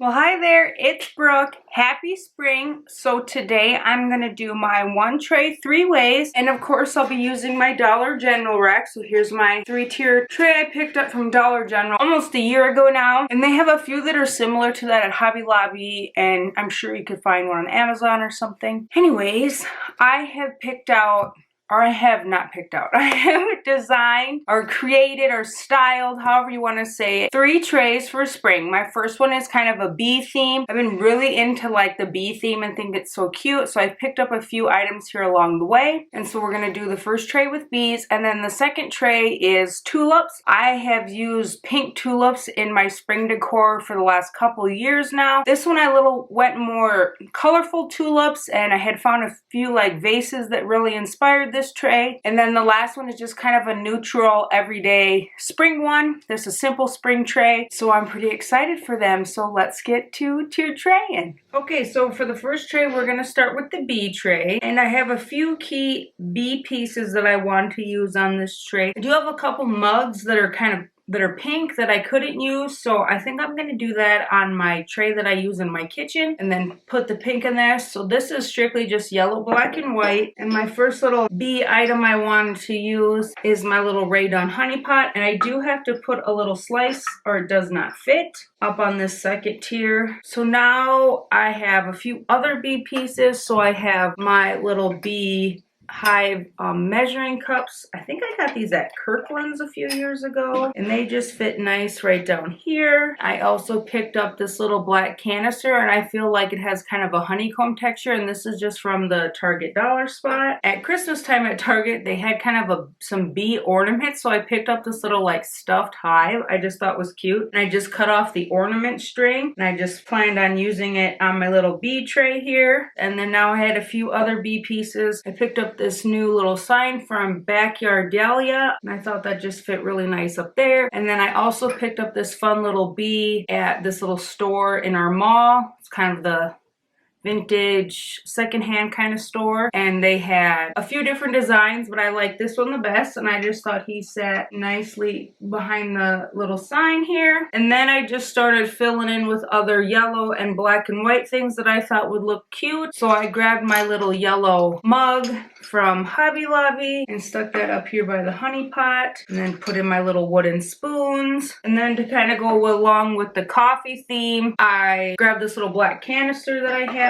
Well, hi there, it's Brooke. Happy spring. So today I'm going to do my one tray 3 ways. And of course I'll be using my Dollar General rack. So here's my 3-tier tray I picked up from Dollar General almost a year ago now. And they have a few that are similar to that at Hobby Lobby. And I'm sure you could find one on Amazon or something. Anyways, I have picked out, or I have not picked out, I have designed or created or styled, however you want to say it, 3 trays for spring. My first one is kind of a bee theme. I've been really into like the bee theme and think it's so cute, so I've picked up a few items here along the way. And so we're going to do the first tray with bees, and then the second tray is tulips. I have used pink tulips in my spring decor for the last couple of years now. This one I went more colorful tulips, and I had found a few like vases that really inspired this tray. And then the last one is just kind of a neutral everyday spring one. This is a simple spring tray, so I'm pretty excited for them. So let's get to traying. Okay, so for the first tray we're going to start with the bee tray, and I have a few key bee pieces that I want to use on this tray. I do have a couple mugs that are pink that I couldn't use, so I think I'm going to do that on my tray that I use in my kitchen and then put the pink in there. So this is strictly just yellow, black, and white. And my first little bee item I wanted to use is my little Rae Dawn honey pot, and I do have to put a little slice or it does not fit up on this second tier. So now I have a few other bee pieces. So I have my little bee hive measuring cups. I think I got these at Kirkland's a few years ago, and they just fit nice right down here. I also picked up this little black canister, and I feel like it has kind of a honeycomb texture, and this is just from the Target dollar spot. At Christmas time at Target, they had kind of some bee ornaments, so I picked up this little like stuffed hive I just thought was cute, and I just cut off the ornament string, and I just planned on using it on my little bee tray here. And then now I had a few other bee pieces. I picked up this new little sign from Backyard Dahlia, and I thought that just fit really nice up there. And then I also picked up this fun little bee at this little store in our mall. It's kind of the vintage secondhand kind of store, and they had a few different designs, but I like this one the best, and I just thought he sat nicely behind the little sign here. And then I just started filling in with other yellow and black and white things that I thought would look cute. So I grabbed my little yellow mug from Hobby Lobby and stuck that up here by the honey pot, and then put in my little wooden spoons. And then to kind of go along with the coffee theme, I grabbed this little black canister that I have,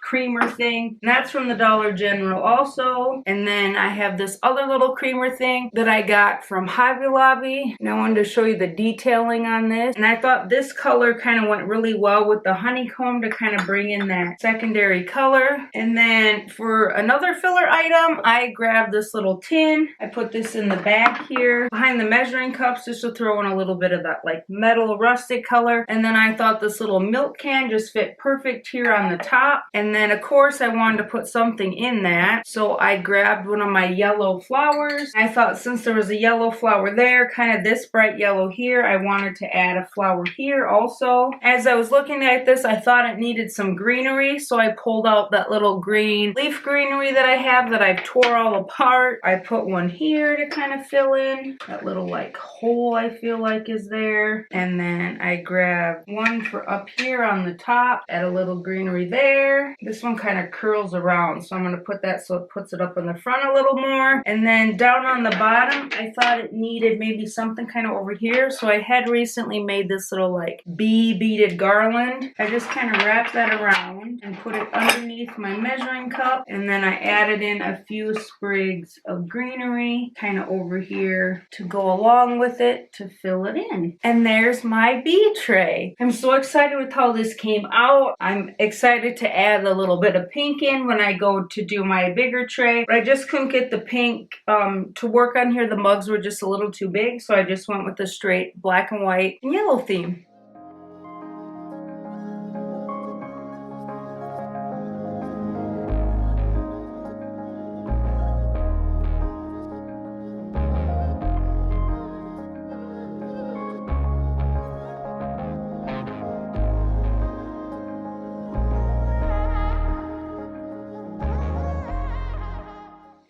creamer thing, and that's from the Dollar General also. And then I have this other little creamer thing that I got from Hobby Lobby, and I wanted to show you the detailing on this. And I thought this color kind of went really well with the honeycomb to kind of bring in that secondary color. And then for another filler item, I grabbed this little tin. I put this in the back here behind the measuring cups just to throw in a little bit of that like metal rustic color. And then I thought this little milk can just fit perfect here on the top. And then of course I wanted to put something in that, so I grabbed one of my yellow flowers. I thought since there was a yellow flower there, kind of this bright yellow here, I wanted to add a flower here also. As I was looking at this, I thought it needed some greenery, so I pulled out that little green leaf greenery that I have that I've tore all apart. I put one here to kind of fill in that little like hole I feel like is there. And then I grabbed one for up here on the top, add a little greenery there. This one kind of curls around, so I'm going to put that so it puts it up in the front a little more. And then down on the bottom, I thought it needed maybe something kind of over here, so I had recently made this little like bee beaded garland. I just kind of wrapped that around and put it underneath my measuring cup, and then I added in a few sprigs of greenery kind of over here to go along with it to fill it in. And there's my bee tray. I'm so excited with how this came out. I'm excited to add a little bit of pink in when I go to do my bigger tray, but I just couldn't get the pink to work on here. The mugs were just a little too big, so I just went with the straight black and white and yellow theme.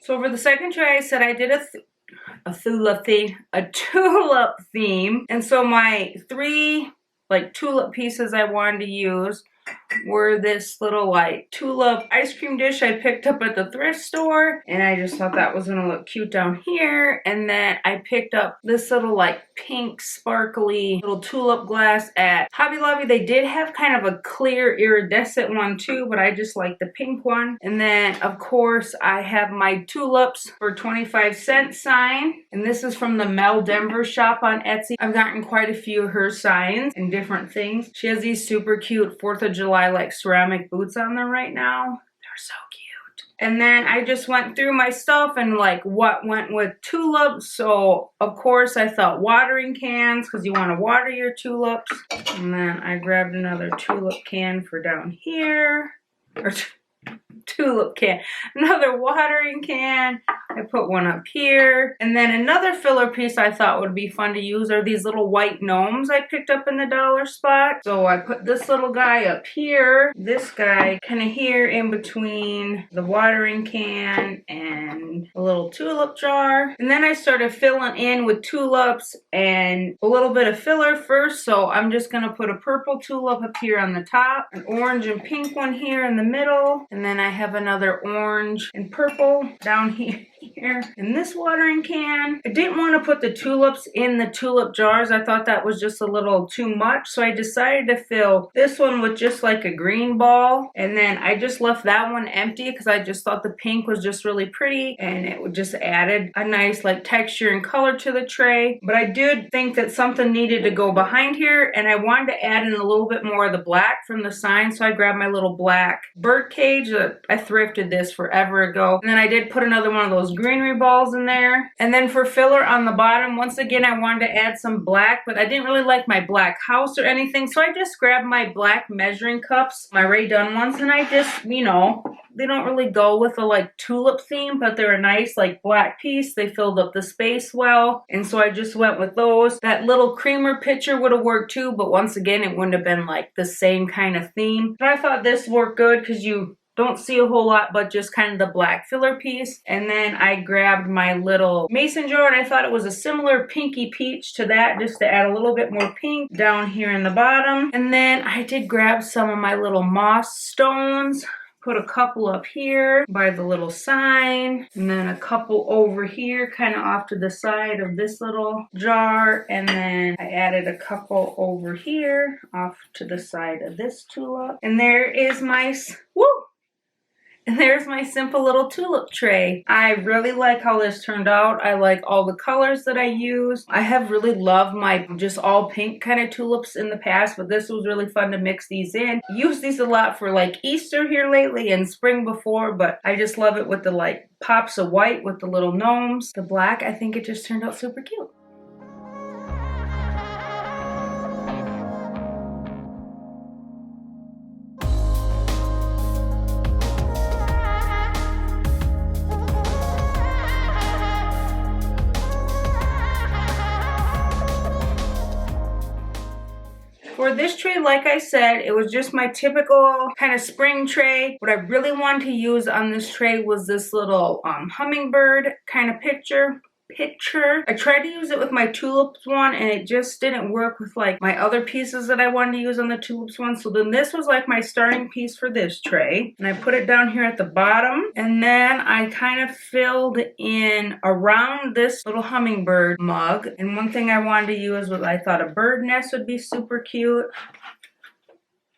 So for the second tray, I said I did a tulip theme. And so my 3 like tulip pieces I wanted to use were this little like tulip ice cream dish I picked up at the thrift store, and I just thought that was gonna look cute down here. And then I picked up this little like pink sparkly little tulip glass at Hobby Lobby. They did have kind of a clear iridescent one too, but I just like the pink one. And then of course I have my tulips for 25-cent sign, and this is from the Mel Denver shop on Etsy. I've gotten quite a few of her signs and different things. She has these super cute 4th of July like ceramic boots on there right now. They're so cute. And then I just went through my stuff and like what went with tulips. So of course I thought watering cans, because you want to water your tulips. And then I grabbed another tulip can for down here. Or tulip can. Another watering can. I put one up here. And then another filler piece I thought would be fun to use are these little white gnomes I picked up in the dollar spot. So I put this little guy up here. This guy kind of here in between the watering can and a little tulip jar. And then I started filling in with tulips and a little bit of filler first. So I'm just going to put a purple tulip up here on the top, an orange and pink one here in the middle, and then I have another orange and purple down here in this watering can. I didn't want to put the tulips in the tulip jars. I thought that was just a little too much, so I decided to fill this one with just like a green ball, and then I just left that one empty because I just thought the pink was just really pretty and it would just added a nice like texture and color to the tray. But I did think that something needed to go behind here, and I wanted to add in a little bit more of the black from the sign, so I grabbed my little black bird cage. I thrifted this forever ago, and then I did put another one of those greenery balls in there. And then for filler on the bottom, once again I wanted to add some black, but I didn't really like my black house or anything, so I just grabbed my black measuring cups, my Ray Dunn ones, and I just, you know, they don't really go with a like tulip theme, but they're a nice like black piece. They filled up the space well, and so I just went with those. That little creamer pitcher would have worked too, but once again it wouldn't have been like the same kind of theme. But I thought this worked good because you don't see a whole lot but just kind of the black filler piece. And then I grabbed my little mason jar, and I thought it was a similar pinky peach to that, just to add a little bit more pink down here in the bottom. And then I did grab some of my little moss stones. Put a couple up here by the little sign, and then a couple over here kind of off to the side of this little jar, and then I added a couple over here off to the side of this tulip. And there is my And there's my simple little tulip tray. I really like how this turned out. I like all the colors that I used. I have really loved my just all pink kind of tulips in the past, but this was really fun to mix these in. Use these a lot for like Easter here lately and spring before, but I just love it with the like pops of white with the little gnomes. The black, I think it just turned out super cute. For this tray, like I said, it was just my typical kind of spring tray. What I really wanted to use on this tray was this little hummingbird kind of picture. I tried to use it with my tulips one, and it just didn't work with like my other pieces that I wanted to use on the tulips one. So then this was like my starting piece for this tray, and I put it down here at the bottom, and then I kind of filled in around this little hummingbird mug. And one thing I wanted to use was, I thought a bird nest would be super cute.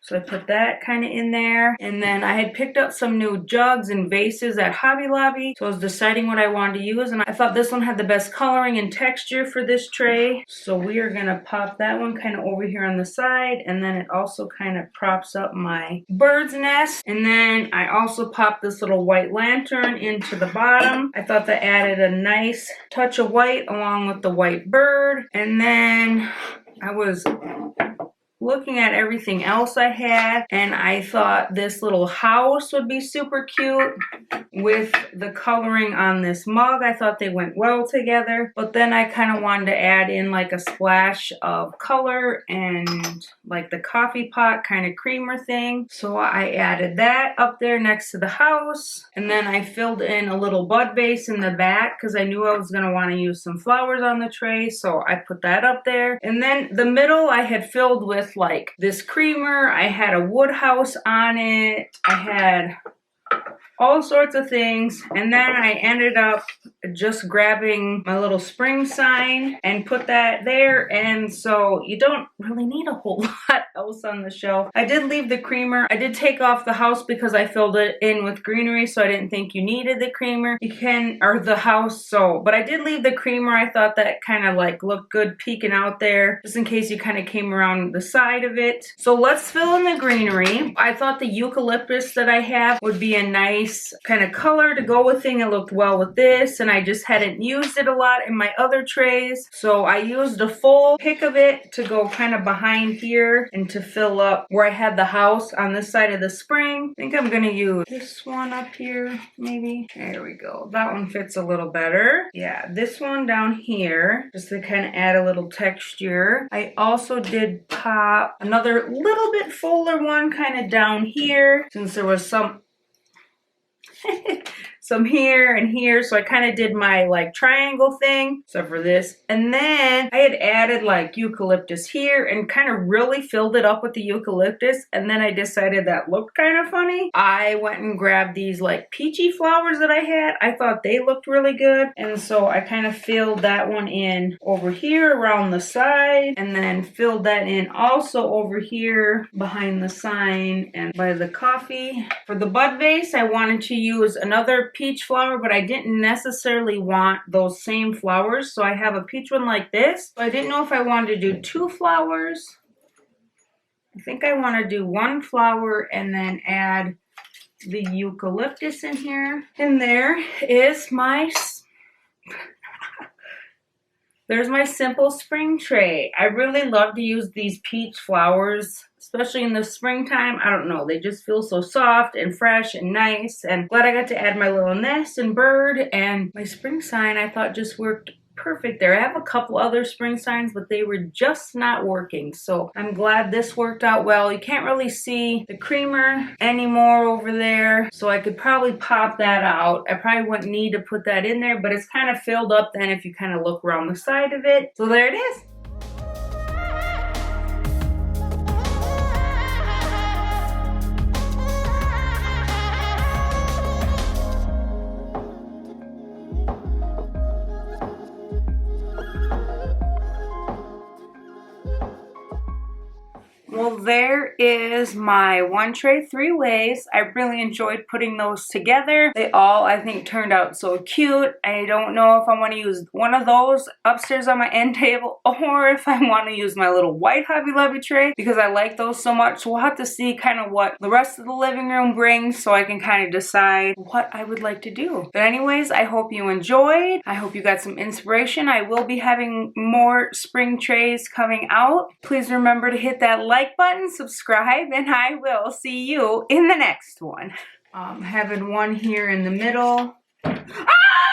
So I put that kind of in there. And then I had picked up some new jugs and vases at Hobby Lobby. So I was deciding what I wanted to use. And I thought this one had the best coloring and texture for this tray. So we are going to pop that one kind of over here on the side. And then it also kind of props up my bird's nest. And then I also popped this little white lantern into the bottom. I thought that added a nice touch of white along with the white bird. And then I was looking at everything else I had, and I thought this little house would be super cute with the coloring on this mug. I thought they went well together, but then I kind of wanted to add in like a splash of color and like the coffee pot kind of creamer thing. So I added that up there next to the house, and then I filled in a little bud vase in the back because I knew I was going to want to use some flowers on the tray, so I put that up there. And then the middle I had filled with like this creamer. I had a wood house on it. I had all sorts of things, and then I ended up just grabbing my little spring sign and put that there, and so you don't really need a whole lot else on the shelf. I did leave the creamer. I did take off the house because I filled it in with greenery, so I didn't think you needed the creamer. You can, or the house, so, but I did leave the creamer. I thought that kind of like looked good peeking out there, just in case you kind of came around the side of it. So let's fill in the greenery. I thought the eucalyptus that I have would be a nice kind of color to go with thing. It looked well with this, and I just hadn't used it a lot in my other trays, so I used a full pick of it to go kind of behind here and to fill up where I had the house on this side of the spring. I think I'm gonna use this one up here, maybe. There we go. That one fits a little better. Yeah, this one down here, just to kind of add a little texture. I also did pop another little bit fuller one kind of down here, since there was some some here and here, so I kind of did my like triangle thing, so for this. And then I had added like eucalyptus here and kind of really filled it up with the eucalyptus, and then I decided that looked kind of funny. I went and grabbed these like peachy flowers that I had. I thought they looked really good, and so I kind of filled that one in over here around the side, and then filled that in also over here behind the sign and by the coffee. For the bud vase, I wanted to use another peach flower, but I didn't necessarily want those same flowers, so I have a peach one like this. So I didn't know if I wanted to do 2 flowers. I think I want to do 1 flower and then add the eucalyptus in here. And there is my there's my simple spring tray. I really love to use these peach flowers, especially in the springtime. I don't know, they just feel so soft and fresh and nice. And glad I got to add my little nest and bird, and my spring sign I thought just worked perfect there. I have a couple other spring signs, but they were just not working. So I'm glad this worked out well. You can't really see the creamer anymore over there, so I could probably pop that out. I probably wouldn't need to put that in there, but it's kind of filled up then if you kind of look around the side of it. So there it is. Well, there is my 1 tray 3 ways. I really enjoyed putting those together. They all, I think, turned out so cute. I don't know if I want to use one of those upstairs on my end table, or if I want to use my little white Hobby Lobby tray, because I like those so much. So we'll have to see kind of what the rest of the living room brings, so I can kind of decide what I would like to do. But anyways, I hope you enjoyed. I hope you got some inspiration. I will be having more spring trays coming out. Please remember to hit that like button, subscribe, and I will see you in the next one. Having one here in the middle. Ah!